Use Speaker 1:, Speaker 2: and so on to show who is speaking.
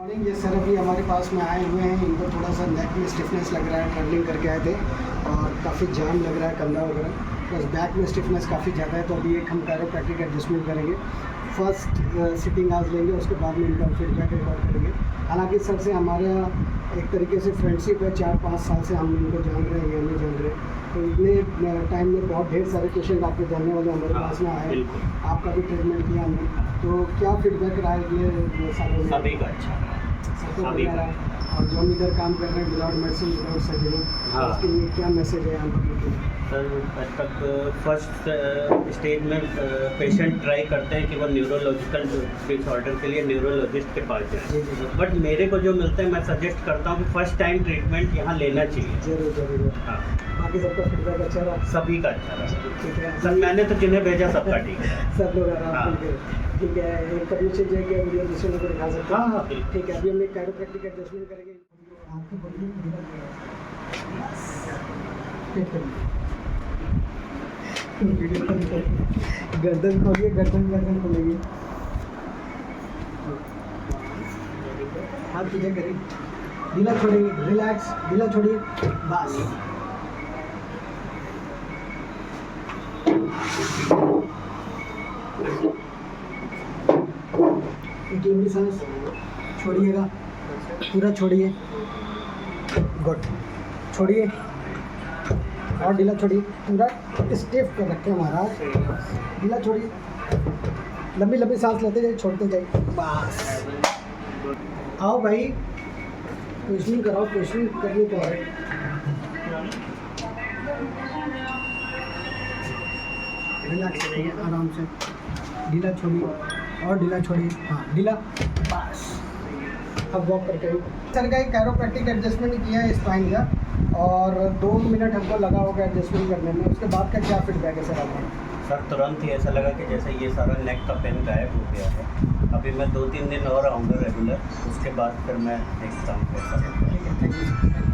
Speaker 1: नहीं, ये सर अभी हमारे पास में आए हुए हैं। इनको थोड़ा सा नेक में स्टिफनेस लग रहा है, ट्रैवलिंग करके आए थे और काफ़ी जाम लग रहा है कंधा वगैरह, प्लस बैक में स्टिफनेस काफ़ी ज़्यादा है। तो अभी एक हम कैरोप्रैक्टिक एडजस्टमेंट करेंगे। फर्स्ट सिटिंग आज लेंगे, उसके बाद में इनका फीडबैक रिकॉर्ड करेंगे। हालांकि सर से हमारा एक तरीके से फ्रेंडशिप है, 4-5 साल से हम इनको जान रहे हैं, ये हमें जान रहे हैं। तो इतने टाइम में बहुत ढेर सारे पेशेंट आपके जानने वाले हमारे पास में आए, आपका भी ट्रीटमेंट किया हमने। तो क्या फीडबैक रहा है ये सालों में?
Speaker 2: सभी का अच्छा
Speaker 1: सभी का रहा। और जो हम इधर काम कर रहे हैं विदाउट मेडिसिन विदाउट सर्जरी, उसके लिए क्या मैसेज है यहाँ पर?
Speaker 2: सर आज तक फर्स्ट स्टेज में पेशेंट ट्राई करते हैं कि वो न्यूरोलॉजिकल डिसऑर्डर के लिए न्यूरोलॉजिस्ट के पास जाए, बट मेरे को जो मिलता है मैं सजेस्ट करता हूँ कि फर्स्ट टाइम ट्रीटमेंट यहाँ लेना चाहिए।
Speaker 1: जरूर।
Speaker 2: हाँ,
Speaker 1: बाकी सबका फीडबैक अच्छा रहा?
Speaker 2: सभी का अच्छा रहा।
Speaker 1: ठीक है
Speaker 2: सर मैंने तो जिन्हें भेजा सबका ठीक है।
Speaker 1: सब लोग आराम ठीक है। एक परमिशन चाहिए कि वीडियो दूसरे लोग को दिखा सकते हैं।
Speaker 2: हाँ,
Speaker 1: ठीक है। अभी हम एक कैरोप्रैक्टिक एडजस्टमेंट करेंगे। गर्दन खोलिए, गर्दन खोलेंगे। हाथ पीछे करिए, ढीला छोड़िए, रिलैक्स, ढीला छोड़िए, बस। एक लंबी सांस छोड़िएगा, पूरा छोड़िए, गुड। छोड़िए और ढीला छोड़िए, पूरा स्टिफ कर रखें महाराज, ढीला छोड़िए, लंबी सांस लेते जाइए, छोड़ते जाइए, बस। आओ भाई, पोजिशनिंग कराओ, पोजिशनिंग करनी तो है। रिलैक्स करिए आराम से, ढीला छोड़िए और ढीला छोड़िए, हाँ ढीला, बस। अब वॉक करके सर का एक कैरोप्रैक्टिक एडजस्टमेंट किया है स्पाइन का, और 2 मिनट हमको लगा होगा एडजस्टमेंट करने में। उसके बाद का क्या फीडबैक है सर आपका?
Speaker 2: सर तुरंत ही ऐसा लगा कि जैसे ये सारा नेक का पेन गायब हो गया है। अभी मैं 2-3 दिन और आऊँगा रेगुलर, उसके बाद फिर मैं देखता हूँ कैसा।
Speaker 1: ठीक है, थैंक यू।